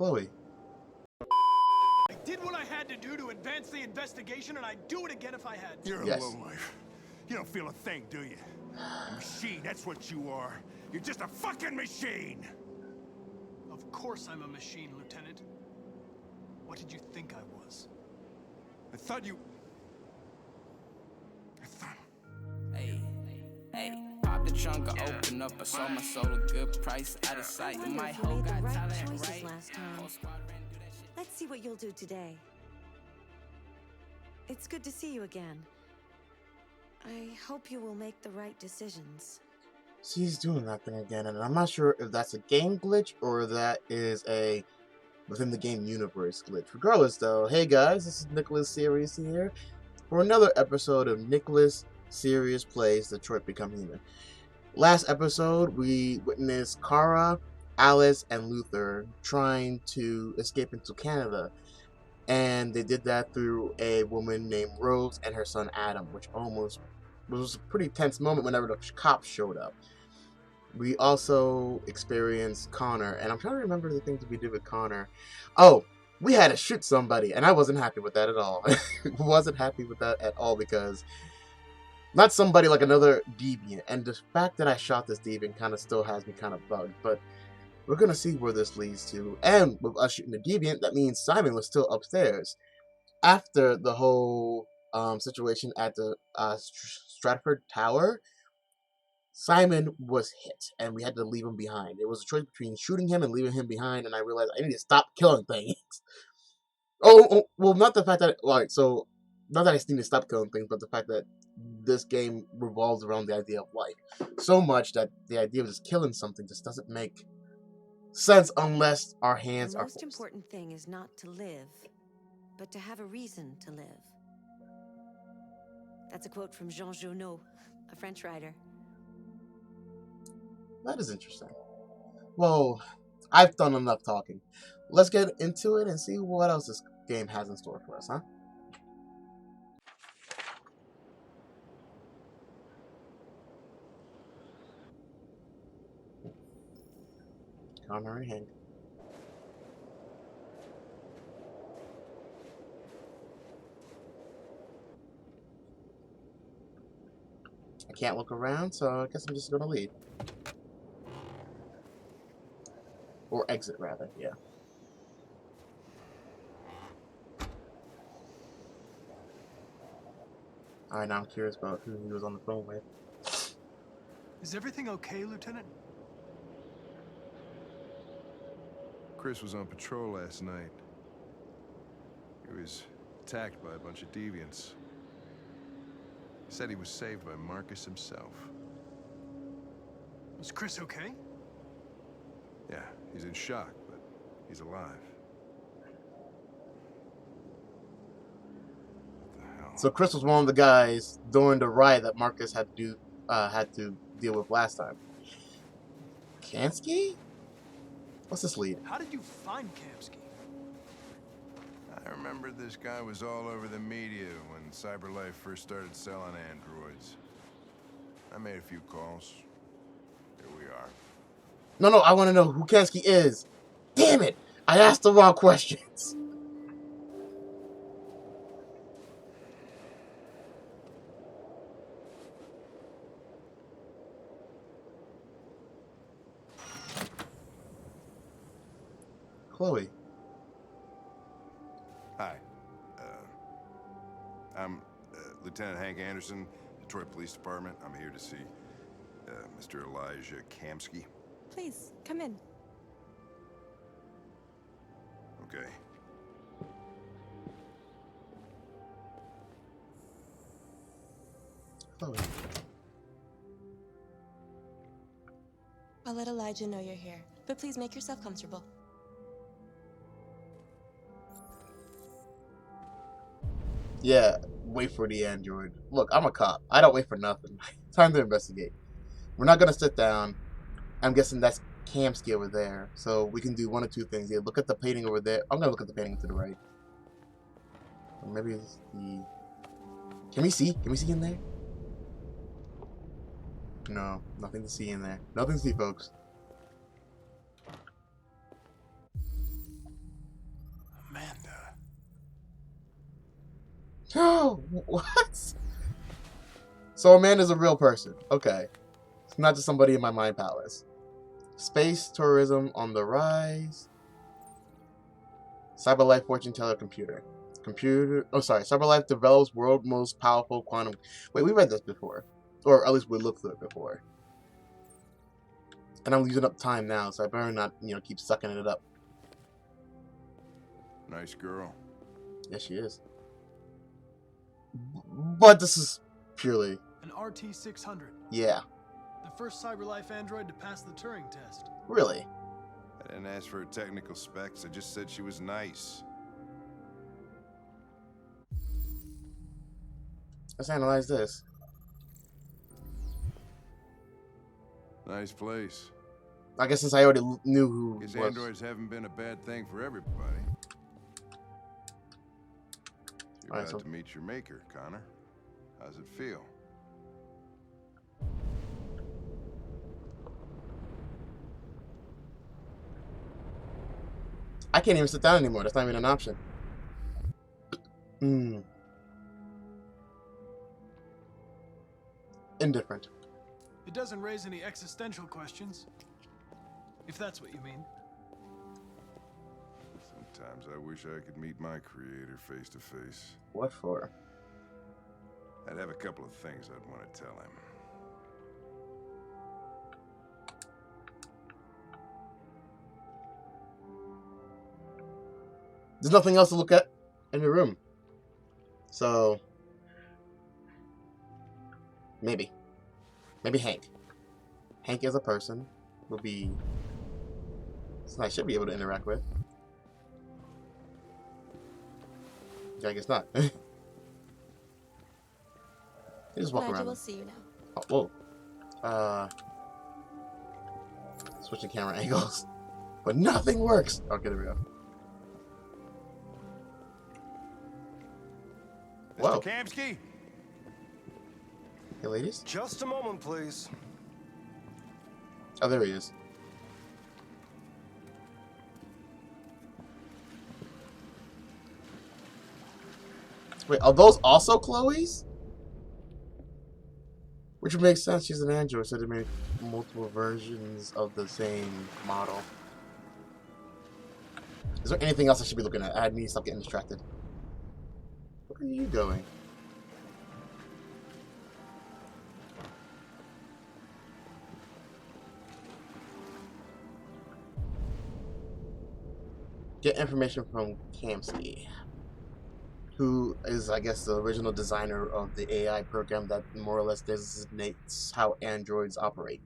Chloe. I did what I had to do to advance the investigation, and I'd do it again if I had to. You're a Yes. lowlife. You don't feel a thing, do you? A machine, that's what you are. You're just a fucking machine! Of course I'm a machine, Lieutenant. What did you think I was? I thought... Hey, pop the trunk, I open up, I saw my soul a good price, out of sight. I wonder My if you whole made the got right talent, choices right? last time. Whole squad ran, do that shit. Let's see what you'll do today. It's good to see you again. I hope you will make the right decisions. She's doing that thing again, and I'm not sure if that's a game glitch or that is a within the game universe glitch. Regardless, though, hey guys, this is Nicholas Serious here for another episode of Nicholas Serious Plays Detroit Become Human. Last episode, we witnessed Kara, Alice, and Luther trying to escape into Canada. And they did that through a woman named Rose and her son Adam, which almost was a pretty tense moment whenever the cops showed up. We also experienced Connor, and I'm trying to remember the things that we did with Connor. Oh, we had to shoot somebody, and I wasn't happy with that at all. Wasn't happy with that at all because not somebody like another deviant, and the fact that I shot this deviant kind of still has me kind of bugged, but we're going to see where this leads to. And with us shooting the deviant, that means Simon was still upstairs. After the whole situation at the Stratford Tower, Simon was hit, and we had to leave him behind. It was a choice between shooting him and leaving him behind, and I realized I need to stop killing things. Well, not the fact that, so, not that I need to stop killing things, but the fact that this game revolves around the idea of life. So much that the idea of just killing something just doesn't make sense unless our hands The are most forced. important thing is not to live, but to have a reason to live. That's a quote from Jean Genot, a French writer. That is interesting. Well, I've done enough talking. Let's get into it and see what else this game has in store for us, huh? Connor and Hank. I can't look around, so I guess I'm just gonna leave. Or exit, rather, yeah. Alright, now I'm curious about who he was on the phone with. Is everything okay, Lieutenant? Chris was on patrol last night. He was attacked by a bunch of deviants. He said he was saved by Marcus himself. Is Chris okay? Yeah, he's in shock, but he's alive. What the hell? So Chris was one of the guys during the riot that Marcus had to deal with last time. Kamski? What's this lead? How did you find Kamski? I remember this guy was all over the media when CyberLife first started selling androids. I made a few calls. Here we are. No, I want to know who Kamski is. Damn it! I asked the wrong questions. Chloe. Hi. I'm Lieutenant Hank Anderson, Detroit Police Department. I'm here to see Mr. Elijah Kamski. Please, come in. Okay. Chloe. I'll let Elijah know you're here, but please make yourself comfortable. Yeah, wait for the android. Look, I'm a cop. I don't wait for nothing. Time to investigate. We're not gonna sit down. I'm guessing that's Kamski over there. So we can do one of two things. Either look at the painting over there. I'm gonna look at the painting to the right. Or maybe it's the... Can we see? Can we see in there? No, nothing to see in there. Nothing to see, folks. What? So Amanda's a real person. Okay. It's not just somebody in my mind palace. Space tourism on the rise. CyberLife fortune teller computer. CyberLife develops world's most powerful quantum. Wait, we read this before. Or at least we looked through it before. And I'm using up time now, so I better not, keep sucking it up. Nice girl. Yes, she is. But this is purely... An RT-600. Yeah. The first CyberLife android to pass the Turing test. Really? I didn't ask for her technical specs. I just said she was nice. Let's analyze this. Nice place. I guess since I already knew who Guess was... androids haven't been a bad thing for everybody. You're about to meet your maker, Connor. How's it feel? I can't even sit down anymore. That's not even an option. Indifferent. It doesn't raise any existential questions. If that's what you mean. Sometimes I wish I could meet my creator face to face. What for? I'd have a couple of things I'd want to tell him. There's nothing else to look at in your room. So... Maybe Hank. Hank as a person will be... I should be able to interact with. Yeah, I guess not. You just walk Nigel around. will see you now. Oh, whoa. Switching camera angles. But nothing works! Okay, there we go. Whoa. Mr. Kamski? Hey, ladies? Just a moment, please. Oh, there he is. Wait, are those also Chloe's? Which makes sense, she's an android, so they made multiple versions of the same model. Is there anything else I should be looking at? I need to stop getting distracted. Where are you going? Get information from Kamski, who is, I guess, the original designer of the AI program that more or less designates how androids operate.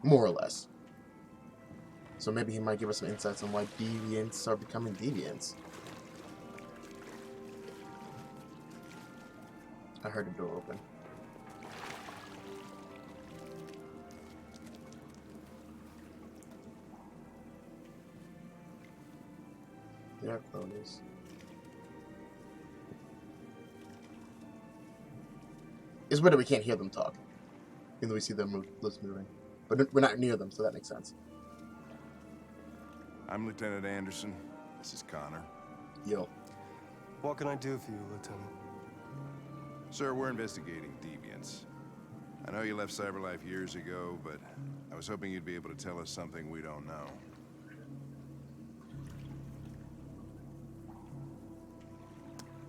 More or less. So maybe he might give us some insights on why deviants are becoming deviants. I heard a door open. Yeah, clonies. It's weird that we can't hear them talk, even though we see them lips moving. But we're not near them, so that makes sense. I'm Lieutenant Anderson. This is Connor. Yo. What can I do for you, Lieutenant? Sir, we're investigating deviants. I know you left CyberLife years ago, but I was hoping you'd be able to tell us something we don't know.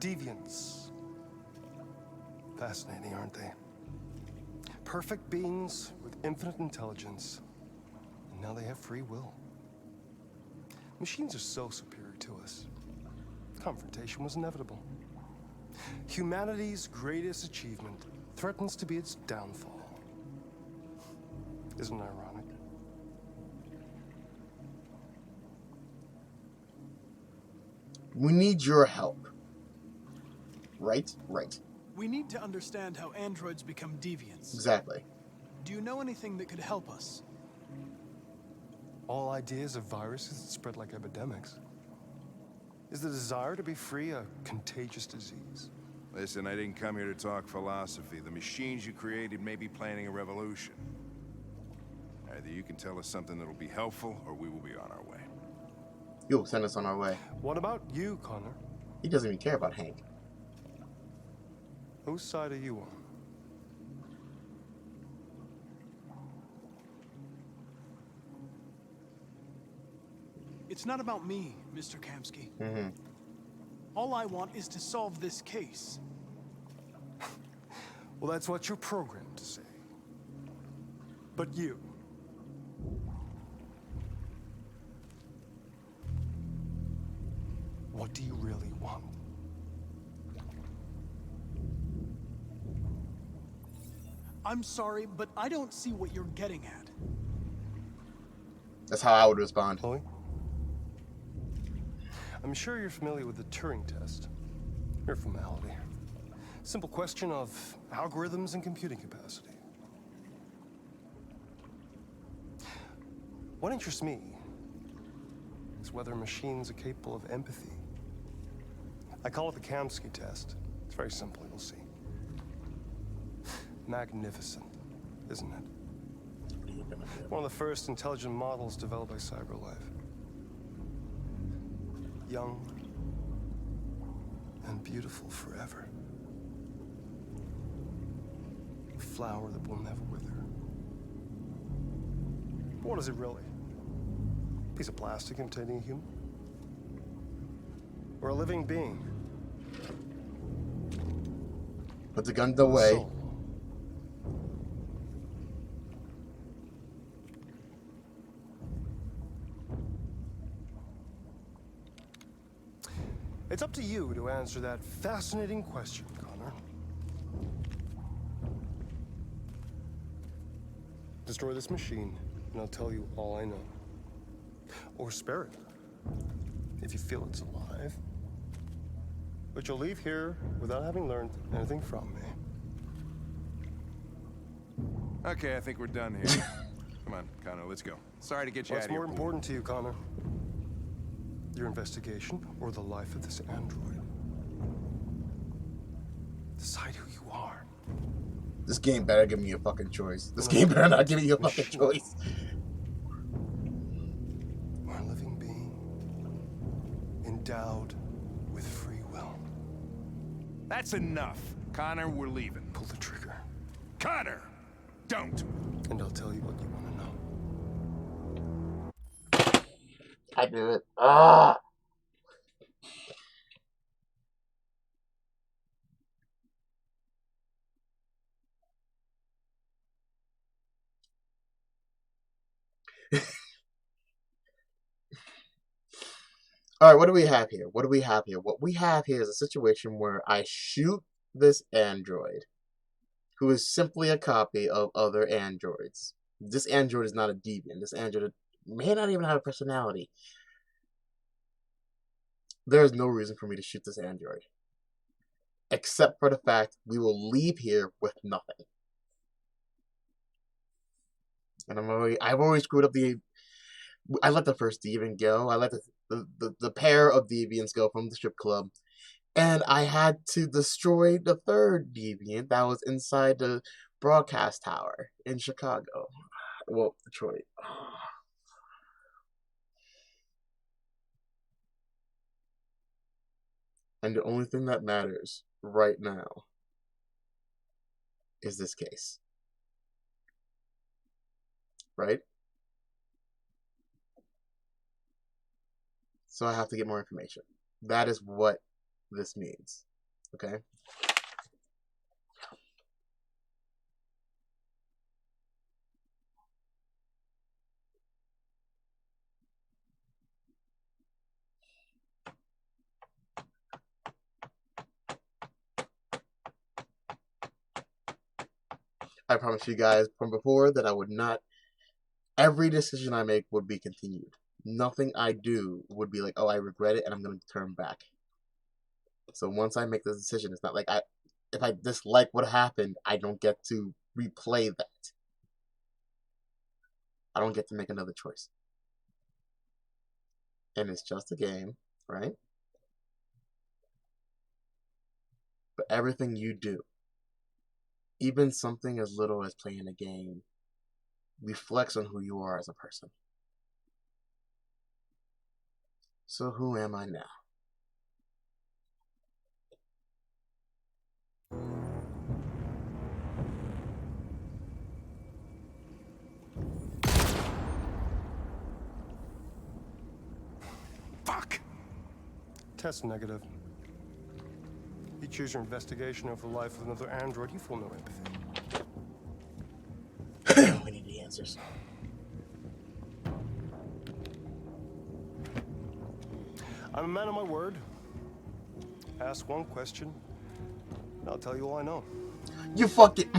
Deviants. Fascinating, aren't they? Perfect beings with infinite intelligence. And now they have free will. Machines are so superior to us. Confrontation was inevitable. Humanity's greatest achievement threatens to be its downfall. Isn't it ironic? We need your help. Right? Right. We need to understand how androids become deviants. Exactly. Do you know anything that could help us? All ideas of viruses that spread like epidemics. Is the desire to be free a contagious disease? Listen, I didn't come here to talk philosophy. The machines you created may be planning a revolution. Either you can tell us something that'll be helpful, or we will be on our way. You'll send us on our way. What about you, Connor? He doesn't even care about Hank. Whose side are you on? It's not about me, Mr. Kamski. Mm-hmm. All I want is to solve this case. Well, that's what you're programmed to say. But you... what do you really want? I'm sorry, but I don't see what you're getting at. That's how I would respond. Chloe? I'm sure you're familiar with the Turing test. Mere formality. Simple question of algorithms and computing capacity. What interests me is whether machines are capable of empathy. I call it the Kamski test. It's very simple, you'll see. Magnificent, isn't it? One of the first intelligent models developed by CyberLife. Young and beautiful forever. A flower that will never wither. What is it really? A piece of plastic imitating a human? Or a living being? Put the guns away. Soul. It's up to you to answer that fascinating question, Connor. Destroy this machine, and I'll tell you all I know. Or spare it, if you feel it's alive. But you'll leave here without having learned anything from me. Okay, I think we're done here. Come on, Connor, let's go. Sorry to get you What's out of here. more important to you, Connor? Your investigation or the life of this android? Decide who you are. This game better give me a fucking choice. This game better not give me a fucking choice. Or a living being endowed with free will. That's enough. Connor, we're leaving. Pull the trigger, Connor! Don't! and I'll tell you what you want to know. I do it. Ah. All right, what do we have here? What do we have here? What we have here is a situation where I shoot this android, who is simply a copy of other androids. This android is not a deviant. This android may not even have a personality. There is no reason for me to shoot this android, except for the fact we will leave here with nothing. And I've already screwed up I let the first deviant go. I let the pair of deviants go from the strip club. And I had to destroy the third deviant that was inside the broadcast tower in Chicago. Well, Detroit. And the only thing that matters right now is this case. Right? So I have to get more information. That is what this means. Okay? I promised you guys from before that I would not. Every decision I make would be continued. Nothing I do would be like, oh, I regret it and I'm going to turn back. So once I make the decision, it's not like if I dislike what happened, I don't get to replay that. I don't get to make another choice. And it's just a game, right? But everything you do, even something as little as playing a game, reflects on who you are as a person. So who am I now? Test negative. You choose your investigation over the life of another android, you feel no empathy. We need the answers. I'm a man of my word. Ask one question, and I'll tell you all I know. You fucking...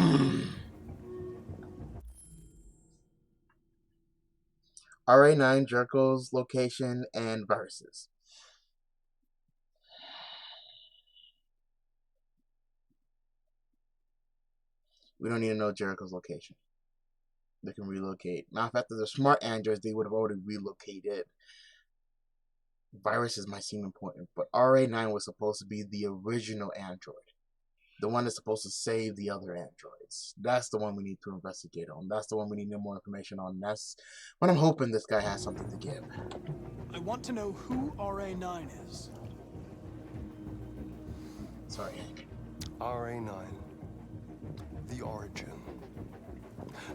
RA9, Jericho's location, and viruses. We don't need to know Jericho's location. They can relocate. Matter of fact, if they're smart androids, they would have already relocated. Viruses might seem important, but RA9 was supposed to be the original android. The one that's supposed to save the other androids. That's the one we need to investigate on. That's the one we need no more information on. That's what I'm hoping this guy has something to give. I want to know who RA9 is. Sorry, Hank. RA9. The origin.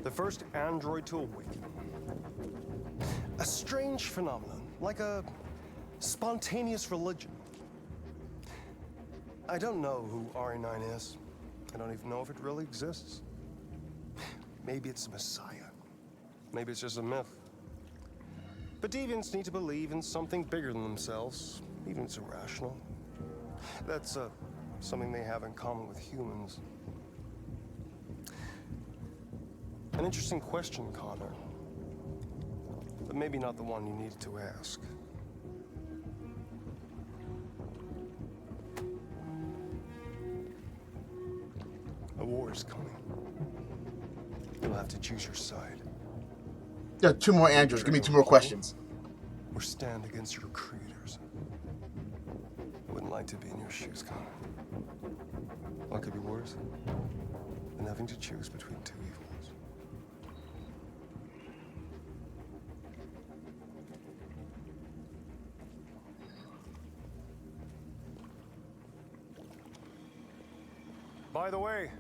The first android to awaken. A strange phenomenon, like a spontaneous religion. I don't know who RA9 is. I don't even know if it really exists. Maybe it's a messiah. Maybe it's just a myth. But deviants need to believe in something bigger than themselves, even if it's irrational. That's something they have in common with humans. An interesting question, Connor. But maybe not the one you needed to ask. A war is coming. You'll have to choose your side. There are 2 more androids. Give me 2 more questions. Or stand against your creators. I wouldn't like to be in your shoes, Connor. What could be worse than having to choose between 2 evils? By the way,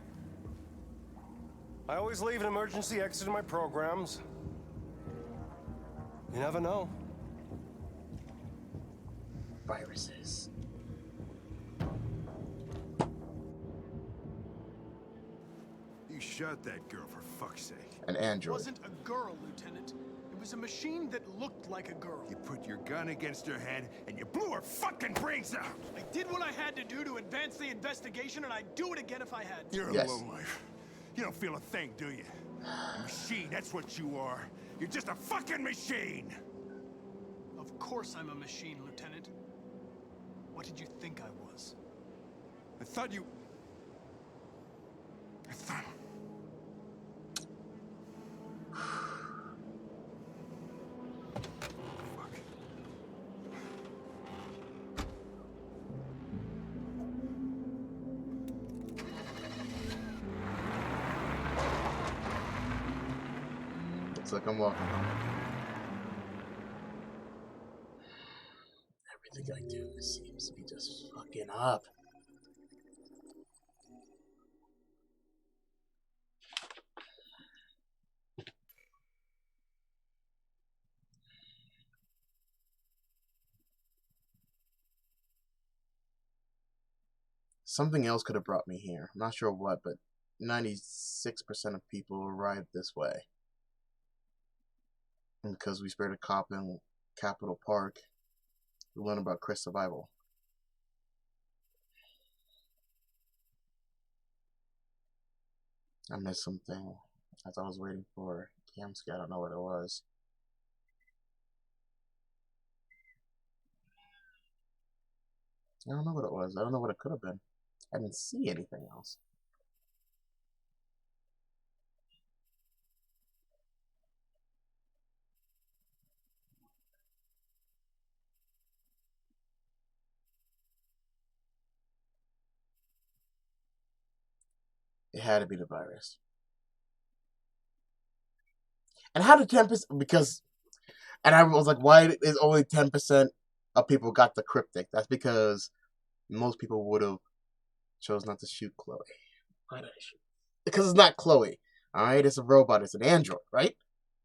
I always leave an emergency exit in my programs. You never know. Viruses. You shot that girl, for fuck's sake. An It android. wasn't a girl, Lieutenant. It was a machine that looked like a girl. You put your gun against her head, and you blew her fucking brains out! I did what I had to do to advance the investigation, and I'd do it again if I had to. You're Yes. a lowlife. You don't feel a thing, do you? A machine, that's what you are. You're just a fucking machine! Of course I'm a machine, Lieutenant. What did you think I was? I thought you... I thought... Fuck. Looks like I'm walking home. Everything I do seems to be just fucking up. Something else could have brought me here. I'm not sure what, but 96% of people arrive this way. And because we spared a cop in Capitol Park, we learn about Chris' survival. I missed something as I was waiting for Kamski. I don't know what it was. I don't know what it was. I don't know what it could have been. I didn't see anything else. It had to be the virus. And how did 10%? Because, and I was like, why is only 10% of people got the cryptic? That's because most people would have chose not to shoot Chloe. Why did I shoot? Because it's not Chloe. Alright, it's a robot. It's an android, right?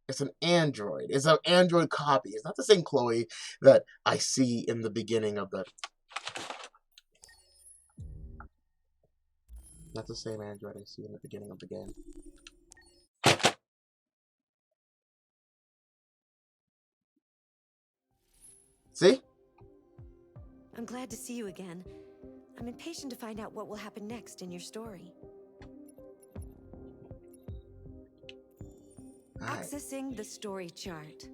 It's an android. It's an android copy. It's not the same Chloe that I see in the beginning of the That's the same android I see in the beginning of the game. See? I'm glad to see you again. I'm impatient to find out what will happen next in your story. Alright. Accessing the story chart.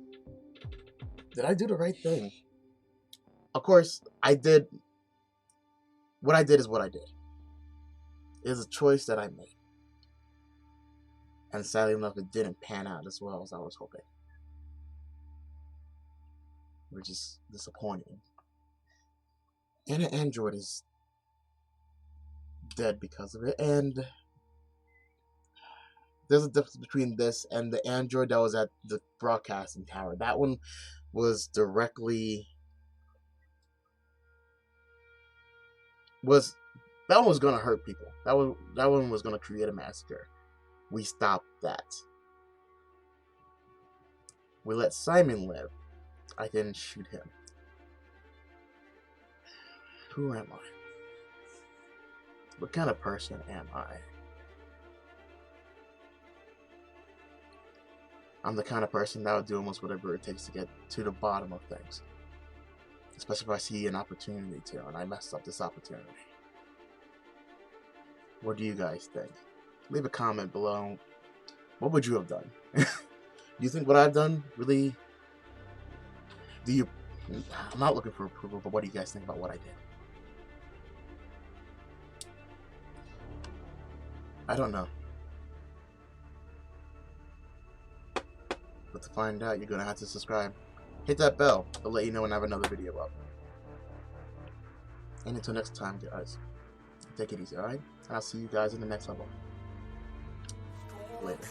Did I do the right thing? Of course, I did. What I did is what I did. It is a choice that I made. And sadly enough, it didn't pan out as well as I was hoping. Which is disappointing. And an android is dead because of it. And there's a difference between this and the android that was at the broadcasting tower. That one was directly... That one was going to hurt people. That one was going to create a massacre. We stopped that. We let Simon live. I didn't shoot him. Who am I? What kind of person am I? I'm the kind of person that would do almost whatever it takes to get to the bottom of things. Especially if I see an opportunity to, and I messed up this opportunity. What do you guys think? Leave a comment below. What would you have done? Do you think what I've done really... I'm not looking for approval, but what do you guys think about what I did? I don't know. But to find out, you're gonna have to subscribe. Hit that bell. It'll let you know when I have another video up. And until next time, guys, take it easy, alright? And I'll see you guys in the next level. Later.